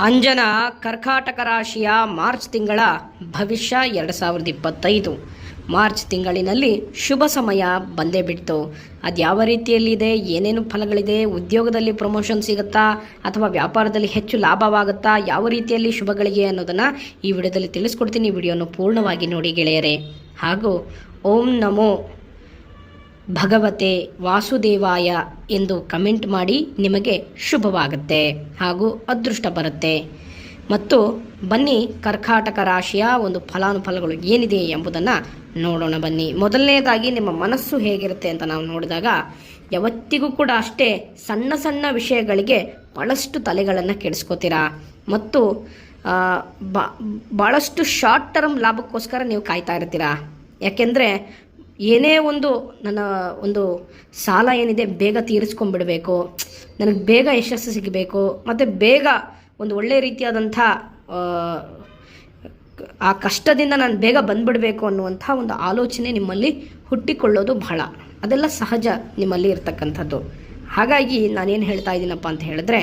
ಅಂಜನಾ ಕರ್ಕಾಟಕ ರಾಶಿಯ ಮಾರ್ಚ್ ತಿಂಗಳ ಭವಿಷ್ಯ 2025 ಮಾರ್ಚ್ ತಿಂಗಳಿನಲ್ಲಿ ಶುಭ ಸಮಯ ಬಂದೇ ಬಿಡ್ತು. ಅದು ಯಾವ ರೀತಿಯಲ್ಲಿದೆ, ಏನೇನು ಫಲಗಳಿದೆ, ಉದ್ಯೋಗದಲ್ಲಿ ಪ್ರಮೋಷನ್ ಸಿಗುತ್ತಾ ಅಥವಾ ವ್ಯಾಪಾರದಲ್ಲಿ ಹೆಚ್ಚು ಲಾಭವಾಗುತ್ತಾ, ಯಾವ ರೀತಿಯಲ್ಲಿ ಶುಭಗಳಿಗೆ ಅನ್ನೋದನ್ನು ಈ ವಿಡಿಯೋದಲ್ಲಿ ತಿಳಿಸ್ಕೊಡ್ತೀನಿ. ಈ ವಿಡಿಯೋನ ಪೂರ್ಣವಾಗಿ ನೋಡಿ ಗೆಳೆಯರೆ. ಹಾಗೂ ಓಂ ನಮೋ ಭಗವತೆ ವಾಸುದೇವಾಯ ಎಂದು ಕಮೆಂಟ್ ಮಾಡಿ, ನಿಮಗೆ ಶುಭವಾಗುತ್ತೆ ಹಾಗೂ ಅದೃಷ್ಟ ಬರುತ್ತೆ. ಮತ್ತು ಬನ್ನಿ, ಕರ್ಕಾಟಕ ರಾಶಿಯ ಒಂದು ಫಲಾನುಫಲಗಳು ಏನಿದೆ ಎಂಬುದನ್ನು ನೋಡೋಣ ಬನ್ನಿ. ಮೊದಲನೇದಾಗಿ ನಿಮ್ಮ ಮನಸ್ಸು ಹೇಗಿರುತ್ತೆ ಅಂತ ನಾವು ನೋಡಿದಾಗ, ಯಾವತ್ತಿಗೂ ಕೂಡ ಅಷ್ಟೇ ಸಣ್ಣ ಸಣ್ಣ ವಿಷಯಗಳಿಗೆ ಭಾಳಷ್ಟು ತಲೆಗಳನ್ನು ಕೆಡಿಸ್ಕೋತೀರಾ ಮತ್ತು ಭಾಳಷ್ಟು ಶಾರ್ಟ್ ಟರ್ಮ್ ಲಾಭಕ್ಕೋಸ್ಕರ ನೀವು ಕಾಯ್ತಾ ಇರ್ತೀರಾ. ಯಾಕೆಂದರೆ ಏನೇ ನನ್ನ ಒಂದು ಸಾಲ ಏನಿದೆ ಬೇಗ ತೀರಿಸ್ಕೊಂಡ್ಬಿಡಬೇಕು, ನನಗೆ ಬೇಗ ಯಶಸ್ಸು ಸಿಗಬೇಕು ಮತ್ತು ಬೇಗ ಒಂದು ಒಳ್ಳೆಯ ರೀತಿಯಾದಂಥ ಆ ಕಷ್ಟದಿಂದ ನಾನು ಬೇಗ ಬಂದುಬಿಡಬೇಕು ಅನ್ನುವಂಥ ಒಂದು ಆಲೋಚನೆ ನಿಮ್ಮಲ್ಲಿ ಹುಟ್ಟಿಕೊಳ್ಳೋದು ಬಹಳ, ಅದೆಲ್ಲ ಸಹಜ ನಿಮ್ಮಲ್ಲಿ ಇರ್ತಕ್ಕಂಥದ್ದು. ಹಾಗಾಗಿ ನಾನೇನು ಹೇಳ್ತಾ ಇದ್ದೀನಪ್ಪ ಅಂತ ಹೇಳಿದ್ರೆ,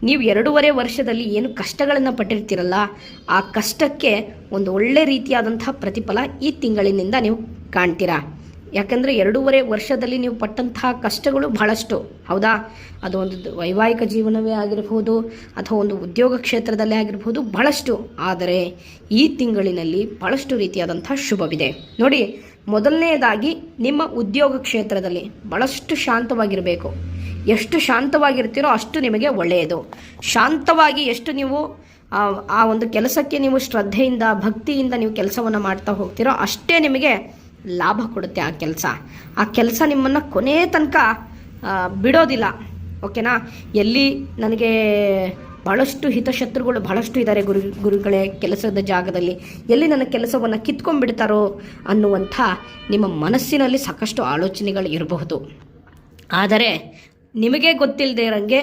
ನೀವು 2.5 ವರ್ಷದಲ್ಲಿ ಏನು ಕಷ್ಟಗಳನ್ನು ಪಟ್ಟಿರ್ತೀರಲ್ಲ, ಆ ಕಷ್ಟಕ್ಕೆ ಒಂದು ಒಳ್ಳೆ ರೀತಿಯಾದಂಥ ಪ್ರತಿಫಲ ಈ ತಿಂಗಳಿನಿಂದ ನೀವು ಕಾಣ್ತೀರಾ. ಯಾಕಂದರೆ 2.5 ವರ್ಷದಲ್ಲಿ ನೀವು ಪಟ್ಟಂತಹ ಕಷ್ಟಗಳು ಬಹಳಷ್ಟು, ಹೌದಾ? ಅದು ಒಂದು ವೈವಾಹಿಕ ಜೀವನವೇ ಆಗಿರ್ಬೋದು ಅಥವಾ ಒಂದು ಉದ್ಯೋಗ ಕ್ಷೇತ್ರದಲ್ಲೇ ಆಗಿರ್ಬೋದು, ಬಹಳಷ್ಟು. ಆದರೆ ಈ ತಿಂಗಳಿನಲ್ಲಿ ಬಹಳಷ್ಟು ರೀತಿಯಾದಂಥ ಶುಭವಿದೆ ನೋಡಿ. ಮೊದಲನೆಯದಾಗಿ ನಿಮ್ಮ ಉದ್ಯೋಗ ಕ್ಷೇತ್ರದಲ್ಲಿ ಬಹಳಷ್ಟು ಶಾಂತವಾಗಿರಬೇಕು. ಎಷ್ಟು ಶಾಂತವಾಗಿರ್ತೀರೋ ಅಷ್ಟು ನಿಮಗೆ ಒಳ್ಳೆಯದು. ಶಾಂತವಾಗಿ ಎಷ್ಟು ನೀವು ಆ ಒಂದು ಕೆಲಸಕ್ಕೆ ನೀವು ಶ್ರದ್ಧೆಯಿಂದ ಭಕ್ತಿಯಿಂದ ನೀವು ಕೆಲಸವನ್ನು ಮಾಡ್ತಾ ಹೋಗ್ತೀರೋ ಅಷ್ಟೇ ನಿಮಗೆ ಲಾಭ ಕೊಡುತ್ತೆ. ಆ ಕೆಲಸ ನಿಮ್ಮನ್ನು ಕೊನೆ ತನಕ ಬಿಡೋದಿಲ್ಲ. ಓಕೆನಾ? ಎಲ್ಲಿ ನನಗೆ ಭಾಳಷ್ಟು ಹಿತಶತ್ರುಗಳು ಬಹಳಷ್ಟು ಇದ್ದಾರೆ ಗುರುಗಳೇ ಕೆಲಸದ ಜಾಗದಲ್ಲಿ, ಎಲ್ಲಿ ನನ್ನ ಕೆಲಸವನ್ನು ಕಿತ್ಕೊಂಡ್ಬಿಡ್ತಾರೋ ಅನ್ನುವಂಥ ನಿಮ್ಮ ಮನಸ್ಸಿನಲ್ಲಿ ಸಾಕಷ್ಟು ಆಲೋಚನೆಗಳು ಇರಬಹುದು. ಆದರೆ ನಿಮಗೆ ಗೊತ್ತಿಲ್ಲದೆ ಇರೋಂಗೆ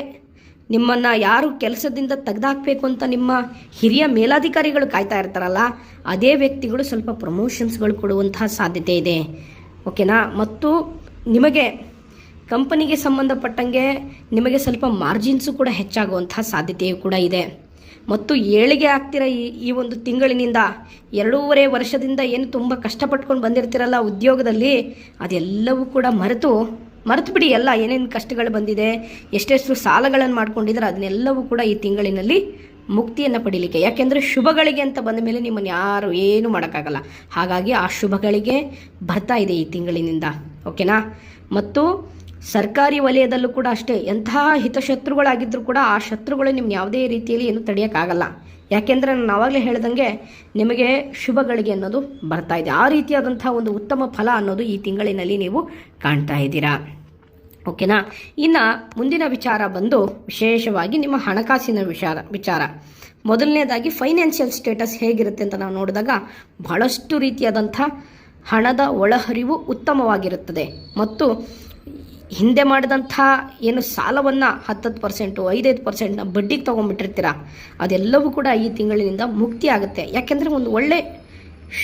ನಿಮ್ಮನ್ನು ಯಾರು ಕೆಲಸದಿಂದ ತೆಗೆದಾಕಬೇಕು ಅಂತ ನಿಮ್ಮ ಹಿರಿಯ ಮೇಲಾಧಿಕಾರಿಗಳು ಕಾಯ್ತಾ ಇರ್ತಾರಲ್ಲ, ಅದೇ ವ್ಯಕ್ತಿಗಳು ಸ್ವಲ್ಪ ಪ್ರಮೋಷನ್ಸ್ಗಳು ಕೊಡುವಂತಹ ಸಾಧ್ಯತೆ ಇದೆ. ಓಕೆನಾ? ಮತ್ತು ನಿಮಗೆ ಕಂಪನಿಗೆ ಸಂಬಂಧಪಟ್ಟಂಗೆ ನಿಮಗೆ ಸ್ವಲ್ಪ ಮಾರ್ಜಿನ್ಸು ಕೂಡ ಹೆಚ್ಚಾಗುವಂತಹ ಸಾಧ್ಯತೆಯೂ ಕೂಡ ಇದೆ. ಮತ್ತು ಏಳಿಗೆ ಆಗ್ತಿರೋ ಈ ಒಂದು ತಿಂಗಳಿನಿಂದ 2.5 ವರ್ಷದಿಂದ ಏನು ತುಂಬ ಕಷ್ಟಪಟ್ಕೊಂಡು ಬಂದಿರ್ತೀರಲ್ಲ ಉದ್ಯೋಗದಲ್ಲಿ, ಅದೆಲ್ಲವೂ ಕೂಡ ಮರೆತು ಬಿಡಿ. ಎಲ್ಲ ಏನೇನು ಕಷ್ಟಗಳು ಬಂದಿದೆ, ಎಷ್ಟೆಷ್ಟು ಸಾಲಗಳನ್ನು ಮಾಡ್ಕೊಂಡಿದ್ದಾರೆ, ಅದನ್ನೆಲ್ಲವೂ ಕೂಡ ಈ ತಿಂಗಳಿನಲ್ಲಿ ಮುಕ್ತಿಯನ್ನು ಪಡೀಲಿಕ್ಕೆ. ಯಾಕೆಂದರೆ ಶುಭಗಳಿಗೆ ಅಂತ ಬಂದ ಮೇಲೆ ನಿಮ್ಮನ್ನು ಯಾರು ಏನು ಮಾಡೋಕ್ಕಾಗಲ್ಲ. ಹಾಗಾಗಿ ಆ ಶುಭಗಳಿಗೆ ಬರ್ತಾ ಇದೆ ಈ ತಿಂಗಳಿನಿಂದ. ಓಕೆನಾ? ಮತ್ತು ಸರ್ಕಾರಿ ವಲಯದಲ್ಲೂ ಕೂಡ ಅಷ್ಟೇ, ಎಂತಹ ಹಿತಶತ್ರುಗಳಾಗಿದ್ದರೂ ಕೂಡ ಆ ಶತ್ರುಗಳು ನಿಮ್ಮ ಯಾವುದೇ ರೀತಿಯಲ್ಲಿ ಏನು ತಡೆಯೋಕ್ಕಾಗಲ್ಲ. ಯಾಕೆಂದರೆ ನಾನು ಆವಾಗಲೇ ಹೇಳ್ದಂಗೆ ನಿಮಗೆ ಶುಭಗಳಿಗೆ ಅನ್ನೋದು ಬರ್ತಾ ಇದೆ. ಆ ರೀತಿಯಾದಂಥ ಒಂದು ಉತ್ತಮ ಫಲ ಅನ್ನೋದು ಈ ತಿಂಗಳಿನಲ್ಲಿ ನೀವು ಕಾಣ್ತಾ ಇದ್ದೀರಾ. ಓಕೆನಾ? ಇನ್ನು ಮುಂದಿನ ವಿಚಾರ ಬಂದು ವಿಶೇಷವಾಗಿ ನಿಮ್ಮ ಹಣಕಾಸಿನ ವಿಚಾರ. ಮೊದಲನೇದಾಗಿ ಫೈನಾನ್ಷಿಯಲ್ ಸ್ಟೇಟಸ್ ಹೇಗಿರುತ್ತೆ ಅಂತ ನಾವು ನೋಡಿದಾಗ, ಬಹಳಷ್ಟು ರೀತಿಯಾದಂಥ ಹಣದ ಒಳಹರಿವು ಉತ್ತಮವಾಗಿರುತ್ತದೆ. ಮತ್ತು ಹಿಂದೆ ಮಾಡಿದಂಥ ಏನು ಸಾಲವನ್ನು 10% 5% ಬಡ್ಡಿಗೆ ತೊಗೊಂಡ್ಬಿಟ್ಟಿರ್ತೀರ, ಅದೆಲ್ಲವೂ ಕೂಡ ಈ ತಿಂಗಳಿನಿಂದ ಮುಕ್ತಿ ಆಗುತ್ತೆ. ಯಾಕೆಂದರೆ ಒಂದು ಒಳ್ಳೆ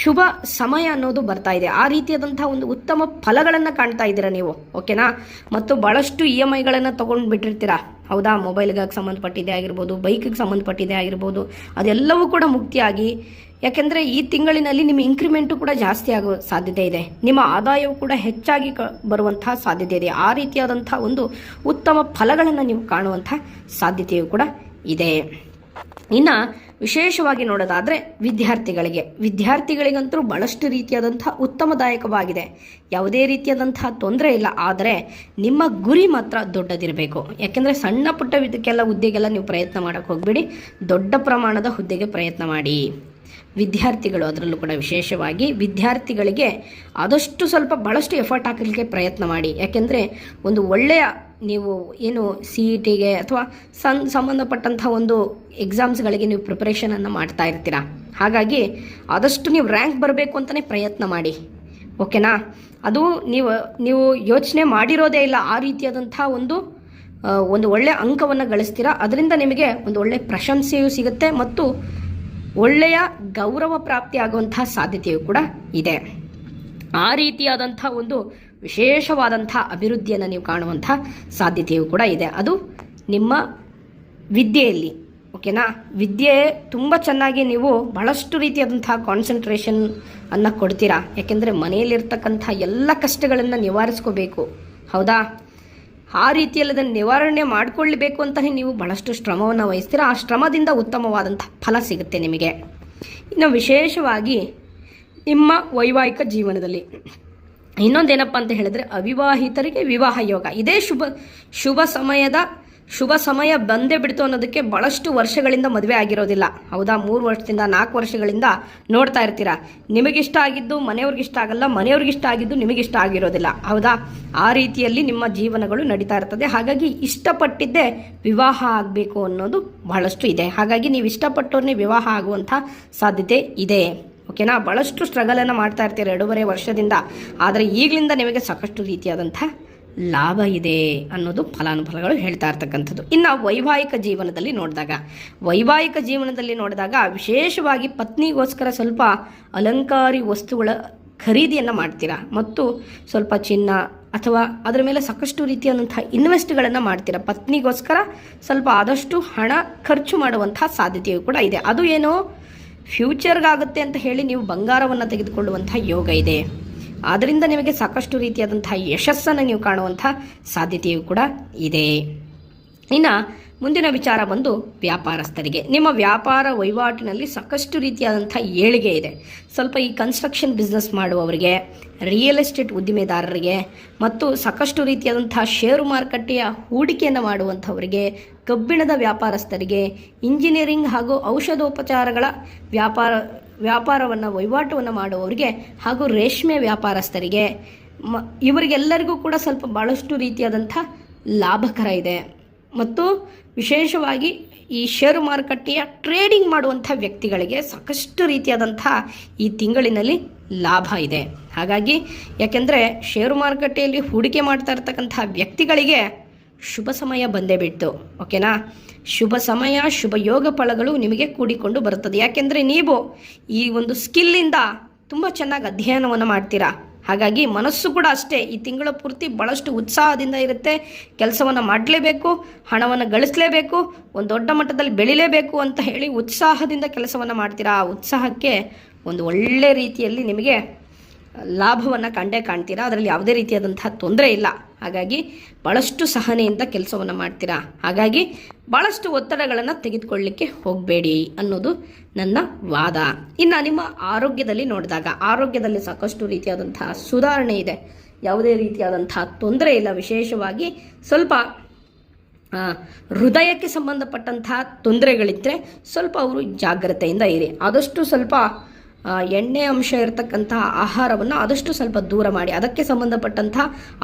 ಶುಭ ಸಮಯ ಅನ್ನೋದು ಬರ್ತಾ ಇದೆ. ಆ ರೀತಿಯಾದಂಥ ಒಂದು ಉತ್ತಮ ಫಲಗಳನ್ನು ಕಾಣ್ತಾ ಇದ್ದೀರಾ ನೀವು. ಓಕೆನಾ? ಮತ್ತು ಭಾಳಷ್ಟು EMIಗಳನ್ನು ತೊಗೊಂಡು ಬಿಟ್ಟಿರ್ತೀರ, ಹೌದಾ? ಮೊಬೈಲ್ಗೆ ಸಂಬಂಧಪಟ್ಟಿದೆ ಆಗಿರ್ಬೋದು, ಬೈಕಿಗೆ ಸಂಬಂಧಪಟ್ಟಿದೆ ಆಗಿರ್ಬೋದು, ಅದೆಲ್ಲವೂ ಕೂಡ ಮುಕ್ತಿಯಾಗಿ, ಯಾಕೆಂದರೆ ಈ ತಿಂಗಳಿನಲ್ಲಿ ನಿಮ್ಮ ಇನ್ಕ್ರಿಮೆಂಟು ಕೂಡ ಜಾಸ್ತಿ ಆಗೋ ಸಾಧ್ಯತೆ ಇದೆ. ನಿಮ್ಮ ಆದಾಯವು ಕೂಡ ಹೆಚ್ಚಾಗಿ ಬರುವಂತಹ ಸಾಧ್ಯತೆ ಇದೆ. ಆ ರೀತಿಯಾದಂಥ ಒಂದು ಉತ್ತಮ ಫಲಗಳನ್ನು ನೀವು ಕಾಣುವಂಥ ಸಾಧ್ಯತೆಯೂ ಕೂಡ ಇದೆ. ಇನ್ನು ವಿಶೇಷವಾಗಿ ನೋಡೋದಾದರೆ ವಿದ್ಯಾರ್ಥಿಗಳಿಗಂತೂ ಬಹಳಷ್ಟು ರೀತಿಯಾದಂಥ ಉತ್ತಮದಾಯಕವಾಗಿದೆ. ಯಾವುದೇ ರೀತಿಯಾದಂತಹ ತೊಂದರೆ ಇಲ್ಲ. ಆದರೆ ನಿಮ್ಮ ಗುರಿ ಮಾತ್ರ ದೊಡ್ಡದಿರಬೇಕು. ಯಾಕೆಂದರೆ ಸಣ್ಣ ಪುಟ್ಟ ಹುದ್ದೆಗೆಲ್ಲ ನೀವು ಪ್ರಯತ್ನ ಮಾಡೋಕ್ಕೆ ಹೋಗಬೇಡಿ, ದೊಡ್ಡ ಪ್ರಮಾಣದ ಹುದ್ದೆಗೆ ಪ್ರಯತ್ನ ಮಾಡಿ. ವಿದ್ಯಾರ್ಥಿಗಳು, ಅದರಲ್ಲೂ ಕೂಡ ವಿಶೇಷವಾಗಿ ವಿದ್ಯಾರ್ಥಿಗಳಿಗೆ ಆದಷ್ಟು ಸ್ವಲ್ಪ ಬಹಳಷ್ಟು ಎಫರ್ಟ್ ಹಾಕಲಿಕ್ಕೆ ಪ್ರಯತ್ನ ಮಾಡಿ. ಯಾಕೆಂದರೆ ಒಂದು ಒಳ್ಳೆಯ ನೀವು ಏನು CETಗೆ ಅಥವಾ ಸಂಬಂಧಪಟ್ಟಂಥ ಒಂದು ಎಕ್ಸಾಮ್ಸ್ಗಳಿಗೆ ನೀವು ಪ್ರಿಪರೇಷನನ್ನು ಮಾಡ್ತಾ ಇರ್ತೀರ. ಹಾಗಾಗಿ ಆದಷ್ಟು ನೀವು ರ್ಯಾಂಕ್ ಬರಬೇಕು ಅಂತಲೇ ಪ್ರಯತ್ನ ಮಾಡಿ. ಓಕೆನಾ? ಅದು ನೀವು ಯೋಚನೆ ಮಾಡಿರೋದೇ ಇಲ್ಲ, ಆ ರೀತಿಯಾದಂಥ ಒಂದು ಒಳ್ಳೆಯ ಅಂಕವನ್ನು ಗಳಿಸ್ತೀರಾ. ಅದರಿಂದ ನಿಮಗೆ ಒಂದು ಒಳ್ಳೆಯ ಪ್ರಶಂಸೆಯೂ ಸಿಗುತ್ತೆ ಮತ್ತು ಒಳ್ಳೆಯ ಗೌರವ ಪ್ರಾಪ್ತಿಯಾಗುವಂತಹ ಸಾಧ್ಯತೆಯೂ ಕೂಡ ಇದೆ. ಆ ರೀತಿಯಾದಂಥ ಒಂದು ವಿಶೇಷವಾದಂಥ ಅಭಿವೃದ್ಧಿಯನ್ನು ನೀವು ಕಾಣುವಂಥ ಸಾಧ್ಯತೆಯೂ ಕೂಡ ಇದೆ. ಅದು ನಿಮ್ಮ ವಿದ್ಯೆಯಲ್ಲಿ. ಓಕೆನಾ. ವಿದ್ಯೆ ತುಂಬ ಚೆನ್ನಾಗಿ ನೀವು ಬಹಳಷ್ಟು ರೀತಿಯಾದಂಥ ಕಾನ್ಸಂಟ್ರೇಷನ್ ಅನ್ನು ಕೊಡ್ತೀರಾ. ಯಾಕೆಂದರೆ ಮನೆಯಲ್ಲಿರ್ತಕ್ಕಂಥ ಎಲ್ಲ ಕಷ್ಟಗಳನ್ನು ನಿವಾರಿಸ್ಕೋಬೇಕು, ಹೌದಾ. ಆ ರೀತಿಯಲ್ಲಿ ಅದನ್ನು ನಿವಾರಣೆ ಮಾಡಿಕೊಳ್ಳಬೇಕು ಅಂತಲೇ ನೀವು ಬಹಳಷ್ಟು ಶ್ರಮವನ್ನು ವಹಿಸ್ತೀರಾ. ಆ ಶ್ರಮದಿಂದ ಉತ್ತಮವಾದಂಥ ಫಲ ಸಿಗುತ್ತೆ ನಿಮಗೆ. ಇನ್ನು ವಿಶೇಷವಾಗಿ ನಿಮ್ಮ ವೈವಾಹಿಕ ಜೀವನದಲ್ಲಿ ಇನ್ನೊಂದೇನಪ್ಪ ಅಂತ ಹೇಳಿದ್ರೆ, ಅವಿವಾಹಿತರಿಗೆ ವಿವಾಹ ಯೋಗ. ಇದೇ ಶುಭ ಸಮಯ ಬಂದೇ ಬಿಡ್ತು ಅನ್ನೋದಕ್ಕೆ ಬಹಳಷ್ಟು ವರ್ಷಗಳಿಂದ ಮದುವೆ ಆಗಿರೋದಿಲ್ಲ, ಹೌದಾ. 3 ವರ್ಷದಿಂದ 4 ವರ್ಷಗಳಿಂದ ನೋಡ್ತಾ ಇರ್ತೀರಾ. ನಿಮಗಿಷ್ಟ ಆಗಿದ್ದು ಮನೆಯವ್ರಿಗಿಷ್ಟ ಆಗಲ್ಲ, ಮನೆಯವ್ರಿಗಿಷ್ಟ ಆಗಿದ್ದು ನಿಮಗಿಷ್ಟ ಆಗಿರೋದಿಲ್ಲ, ಹೌದಾ. ಆ ರೀತಿಯಲ್ಲಿ ನಿಮ್ಮ ಜೀವನಗಳು ನಡೀತಾ ಇರ್ತದೆ. ಹಾಗಾಗಿ ಇಷ್ಟಪಟ್ಟಿದ್ದೇ ವಿವಾಹ ಆಗಬೇಕು ಅನ್ನೋದು ಬಹಳಷ್ಟು ಇದೆ. ಹಾಗಾಗಿ ನೀವು ಇಷ್ಟಪಟ್ಟವ್ರನ್ನೇ ವಿವಾಹ ಆಗುವಂಥ ಸಾಧ್ಯತೆ ಇದೆ, ಓಕೆನಾ. ಭಾಳಷ್ಟು ಸ್ಟ್ರಗಲನ್ನು ಮಾಡ್ತಾ ಇರ್ತೀರ 2.5 ವರ್ಷದಿಂದ. ಆದರೆ ಈಗಲಿಂದ ನಿಮಗೆ ಸಾಕಷ್ಟು ರೀತಿಯಾದಂಥ ಲಾಭ ಇದೆ ಅನ್ನೋದು ಫಲಾನುಫಲಗಳು ಹೇಳ್ತಾ ಇರ್ತಕ್ಕಂಥದ್ದು. ಇನ್ನು ವೈವಾಹಿಕ ಜೀವನದಲ್ಲಿ ನೋಡಿದಾಗ ವಿಶೇಷವಾಗಿ ಪತ್ನಿಗೋಸ್ಕರ ಸ್ವಲ್ಪ ಅಲಂಕಾರಿ ವಸ್ತುಗಳ ಖರೀದಿಯನ್ನು ಮಾಡ್ತೀರಾ ಮತ್ತು ಸ್ವಲ್ಪ ಚಿನ್ನ ಅಥವಾ ಅದರ ಮೇಲೆ ಸಾಕಷ್ಟು ರೀತಿಯಾದಂಥ ಇನ್ವೆಸ್ಟ್ಗಳನ್ನು ಮಾಡ್ತೀರಾ. ಪತ್ನಿಗೋಸ್ಕರ ಸ್ವಲ್ಪ ಆದಷ್ಟು ಹಣ ಖರ್ಚು ಮಾಡುವಂಥ ಸಾಧ್ಯತೆಯೂ ಕೂಡ ಇದೆ. ಅದು ಏನೋ ಫ್ಯೂಚರ್ಗಾಗುತ್ತೆ ಅಂತ ಹೇಳಿ ನೀವು ಬಂಗಾರವನ್ನು ತೆಗೆದುಕೊಳ್ಳುವಂಥ ಯೋಗ ಇದೆ. ಆದ್ದರಿಂದ ನಿಮಗೆ ಸಾಕಷ್ಟು ರೀತಿಯಾದಂಥ ಯಶಸ್ಸನ್ನು ನೀವು ಕಾಣುವಂಥ ಸಾಧ್ಯತೆಯೂ ಕೂಡ ಇದೆ. ಇನ್ನು ಮುಂದಿನ ವಿಚಾರ ಬಂದು ವ್ಯಾಪಾರಸ್ಥರಿಗೆ. ನಿಮ್ಮ ವ್ಯಾಪಾರ ವಹಿವಾಟಿನಲ್ಲಿ ಸಾಕಷ್ಟು ರೀತಿಯಾದಂಥ ಏಳಿಗೆ ಇದೆ. ಸ್ವಲ್ಪ ಈ ಕನ್ಸ್ಟ್ರಕ್ಷನ್ ಬಿಸ್ನೆಸ್ ಮಾಡುವವರಿಗೆ, ರಿಯಲ್ ಎಸ್ಟೇಟ್ ಉದ್ದಿಮೆದಾರರಿಗೆ ಮತ್ತು ಸಾಕಷ್ಟು ರೀತಿಯಾದಂಥ ಷೇರು ಮಾರುಕಟ್ಟೆಯ ಹೂಡಿಕೆಯನ್ನು ಮಾಡುವಂಥವರಿಗೆ, ಕಬ್ಬಿಣದ ವ್ಯಾಪಾರಸ್ಥರಿಗೆ, ಇಂಜಿನಿಯರಿಂಗ್ ಹಾಗೂ ಔಷಧೋಪಚಾರಗಳ ವ್ಯಾಪಾರವನ್ನು ವಹಿವಾಟವನ್ನು ಮಾಡುವವರಿಗೆ ಹಾಗೂ ರೇಷ್ಮೆ ವ್ಯಾಪಾರಸ್ಥರಿಗೆ ಇವರಿಗೆಲ್ಲರಿಗೂ ಕೂಡ ಸ್ವಲ್ಪ ಭಾಳಷ್ಟು ರೀತಿಯಾದಂಥ ಲಾಭಕರ ಇದೆ. ಮತ್ತು ವಿಶೇಷವಾಗಿ ಈ ಷೇರು ಮಾರುಕಟ್ಟೆಯ ಟ್ರೇಡಿಂಗ್ ಮಾಡುವಂಥ ವ್ಯಕ್ತಿಗಳಿಗೆ ಸಾಕಷ್ಟು ರೀತಿಯಾದಂಥ ಈ ತಿಂಗಳಿನಲ್ಲಿ ಲಾಭ ಇದೆ. ಹಾಗಾಗಿ ಯಾಕೆಂದರೆ ಷೇರು ಮಾರುಕಟ್ಟೆಯಲ್ಲಿ ಹೂಡಿಕೆ ಮಾಡ್ತಾ ಇರ್ತಕ್ಕಂಥ ವ್ಯಕ್ತಿಗಳಿಗೆ ಶುಭ ಸಮಯ ಬಂದೇ ಬಿಟ್ಟು, ಓಕೆನಾ. ಶುಭ ಸಮಯ, ಶುಭ ಯೋಗ ಫಲಗಳು ನಿಮಗೆ ಕೂಡಿಕೊಂಡು ಬರುತ್ತದೆ. ಯಾಕೆಂದರೆ ನೀವು ಈ ಒಂದು ಸ್ಕಿಲ್ಲಿಂದ ತುಂಬ ಚೆನ್ನಾಗಿ ಅಧ್ಯಯನವನ್ನು ಮಾಡ್ತೀರಾ. ಹಾಗಾಗಿ ಮನಸ್ಸು ಕೂಡ ಅಷ್ಟೇ ಈ ತಿಂಗಳ ಪೂರ್ತಿ ಭಾಳಷ್ಟು ಉತ್ಸಾಹದಿಂದ ಇರುತ್ತೆ. ಕೆಲಸವನ್ನು ಮಾಡಲೇಬೇಕು, ಹಣವನ್ನು ಗಳಿಸಲೇಬೇಕು, ಒಂದು ದೊಡ್ಡ ಮಟ್ಟದಲ್ಲಿ ಬೆಳಿಲೇಬೇಕು ಅಂತ ಹೇಳಿ ಉತ್ಸಾಹದಿಂದ ಕೆಲಸವನ್ನು ಮಾಡ್ತೀರಾ. ಆ ಉತ್ಸಾಹಕ್ಕೆ ಒಂದು ಒಳ್ಳೆ ರೀತಿಯಲ್ಲಿ ನಿಮಗೆ ಲಾಭವನ್ನು ಕಂಡೇ ಕಾಣ್ತೀರಾ. ಅದರಲ್ಲಿ ಯಾವುದೇ ರೀತಿಯಾದಂತಹ ತೊಂದರೆ ಇಲ್ಲ. ಹಾಗಾಗಿ ಭಾಳಷ್ಟು ಸಹನೆಯಿಂದ ಕೆಲಸವನ್ನು ಮಾಡ್ತೀರಾ. ಹಾಗಾಗಿ ಭಾಳಷ್ಟು ಒತ್ತಡಗಳನ್ನು ತೆಗೆದುಕೊಳ್ಳಲಿಕ್ಕೆ ಹೋಗಬೇಡಿ ಅನ್ನೋದು ನನ್ನ ವಾದ. ಇನ್ನು ನಿಮ್ಮ ಆರೋಗ್ಯದಲ್ಲಿ ನೋಡಿದಾಗ ಆರೋಗ್ಯದಲ್ಲಿ ಸಾಕಷ್ಟು ರೀತಿಯಾದಂತಹ ಸುಧಾರಣೆ ಇದೆ. ಯಾವುದೇ ರೀತಿಯಾದಂತಹ ತೊಂದರೆ ಇಲ್ಲ. ವಿಶೇಷವಾಗಿ ಸ್ವಲ್ಪ ಹೃದಯಕ್ಕೆ ಸಂಬಂಧಪಟ್ಟಂತಹ ತೊಂದರೆಗಳಿದ್ದರೆ ಸ್ವಲ್ಪ ಅವರು ಜಾಗ್ರತೆಯಿಂದ ಇರಿ. ಆದಷ್ಟು ಸ್ವಲ್ಪ ಎಣ್ಣೆ ಅಂಶ ಇರತಕ್ಕಂತಹ ಆಹಾರವನ್ನು ಆದಷ್ಟು ಸ್ವಲ್ಪ ದೂರ ಮಾಡಿ. ಅದಕ್ಕೆ ಸಂಬಂಧಪಟ್ಟಂಥ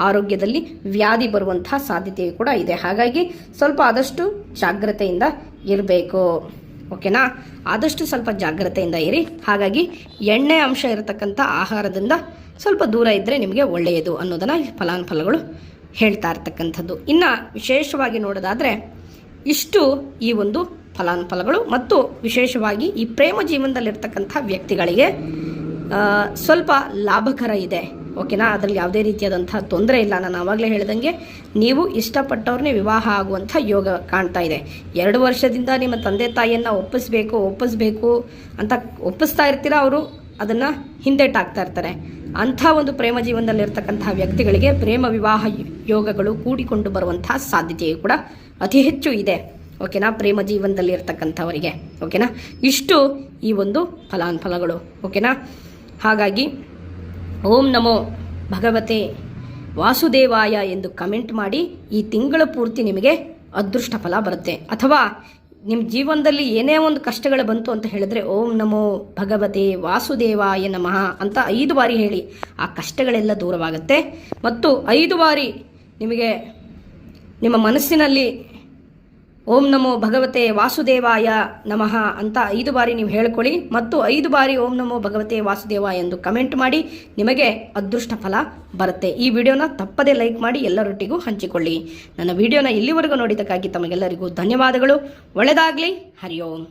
ಆರೋಗ್ಯದಲ್ಲಿ ವ್ಯಾಧಿ ಬರುವಂತಹ ಸಾಧ್ಯತೆಯೂ ಕೂಡ ಇದೆ. ಹಾಗಾಗಿ ಸ್ವಲ್ಪ ಆದಷ್ಟು ಜಾಗ್ರತೆಯಿಂದ ಇರಬೇಕು, ಓಕೆನಾ. ಆದಷ್ಟು ಸ್ವಲ್ಪ ಜಾಗ್ರತೆಯಿಂದ ಇರಿ. ಹಾಗಾಗಿ ಎಣ್ಣೆ ಅಂಶ ಇರತಕ್ಕಂಥ ಆಹಾರದಿಂದ ಸ್ವಲ್ಪ ದೂರ ಇದ್ದರೆ ನಿಮಗೆ ಒಳ್ಳೆಯದು ಅನ್ನೋದನ್ನು ಫಲಾನುಫಲಗಳು ಹೇಳ್ತಾ ಇರ್ತಕ್ಕಂಥದ್ದು. ಇನ್ನು ವಿಶೇಷವಾಗಿ ನೋಡೋದಾದರೆ ಇಷ್ಟು ಈ ಒಂದು ಫಲಾನುಫಲಗಳು. ಮತ್ತು ವಿಶೇಷವಾಗಿ ಈ ಪ್ರೇಮ ಜೀವನದಲ್ಲಿರ್ತಕ್ಕಂಥ ವ್ಯಕ್ತಿಗಳಿಗೆ ಸ್ವಲ್ಪ ಲಾಭಕರ ಇದೆ, ಓಕೆನಾ. ಅದರಲ್ಲಿ ಯಾವುದೇ ರೀತಿಯಾದಂಥ ತೊಂದರೆ ಇಲ್ಲ. ನಾನು ಆವಾಗಲೇ ಹೇಳಿದಂಗೆ ನೀವು ಇಷ್ಟಪಟ್ಟವ್ರನ್ನೇ ವಿವಾಹ ಆಗುವಂಥ ಯೋಗ ಕಾಣ್ತಾ ಇದೆ. 2 ವರ್ಷದಿಂದ ನಿಮ್ಮ ತಂದೆ ತಾಯಿಯನ್ನು ಒಪ್ಪಿಸ್ಬೇಕು ಅಂತ ಒಪ್ಪಿಸ್ತಾ ಇರ್ತೀರ. ಅವರು ಅದನ್ನು ಹಿಂದೆಟ್ಟಾಗ್ತಾ ಇರ್ತಾರೆ. ಅಂಥ ಒಂದು ಪ್ರೇಮ ಜೀವನದಲ್ಲಿರ್ತಕ್ಕಂಥ ವ್ಯಕ್ತಿಗಳಿಗೆ ಪ್ರೇಮ ವಿವಾಹ ಯೋಗಗಳು ಕೂಡಿಕೊಂಡು ಬರುವಂಥ ಸಾಧ್ಯತೆಯು ಕೂಡ ಅತಿ ಹೆಚ್ಚು ಇದೆ, ಓಕೆನಾ. ಪ್ರೇಮ ಜೀವನದಲ್ಲಿ ಇರ್ತಕ್ಕಂಥವರಿಗೆ, ಓಕೆನಾ. ಇಷ್ಟು ಈ ಒಂದು ಫಲಾನುಫಲಗಳು, ಓಕೆನಾ. ಹಾಗಾಗಿ ಓಂ ನಮೋ ಭಗವತೆ ವಾಸುದೇವಾಯ ಎಂದು ಕಮೆಂಟ್ ಮಾಡಿ. ಈ ತಿಂಗಳ ಪೂರ್ತಿ ನಿಮಗೆ ಅದೃಷ್ಟ ಫಲ ಬರುತ್ತೆ. ಅಥವಾ ನಿಮ್ಮ ಜೀವನದಲ್ಲಿ ಏನೇ ಒಂದು ಕಷ್ಟಗಳು ಬಂತು ಅಂತ ಹೇಳಿದ್ರೆ ಓಂ ನಮೋ ಭಗವತೆ ವಾಸುದೇವಾಯ ನಮಃ ಅಂತ 5 ಬಾರಿ ಹೇಳಿ. ಆ ಕಷ್ಟಗಳೆಲ್ಲ ದೂರವಾಗುತ್ತೆ. ಮತ್ತು 5 ಬಾರಿ ನಿಮಗೆ ನಿಮ್ಮ ಮನಸ್ಸಿನಲ್ಲಿ ಓಂ ನಮೋ ಭಗವತೆ ವಾಸುದೇವಾಯ ನಮಃ ಅಂತ 5 ಬಾರಿ ನೀವು ಹೇಳ್ಕೊಳ್ಳಿ. ಮತ್ತು 5 ಬಾರಿ ಓಂ ನಮೋ ಭಗವತೆ ವಾಸುದೇವಾಯ ಎಂದು ಕಮೆಂಟ್ ಮಾಡಿ. ನಿಮಗೆ ಅದೃಷ್ಟ ಫಲ ಬರುತ್ತೆ. ಈ ವಿಡಿಯೋನ ತಪ್ಪದೇ ಲೈಕ್ ಮಾಡಿ ಎಲ್ಲರೊಟ್ಟಿಗೂ ಹಂಚಿಕೊಳ್ಳಿ. ನನ್ನ ವಿಡಿಯೋನ ಇಲ್ಲಿವರೆಗೂ ನೋಡಿದ್ದಕ್ಕಾಗಿ ತಮಗೆಲ್ಲರಿಗೂ ಧನ್ಯವಾದಗಳು. ಒಳ್ಳೆಯದಾಗಲಿ. ಹರಿ ಓಂ.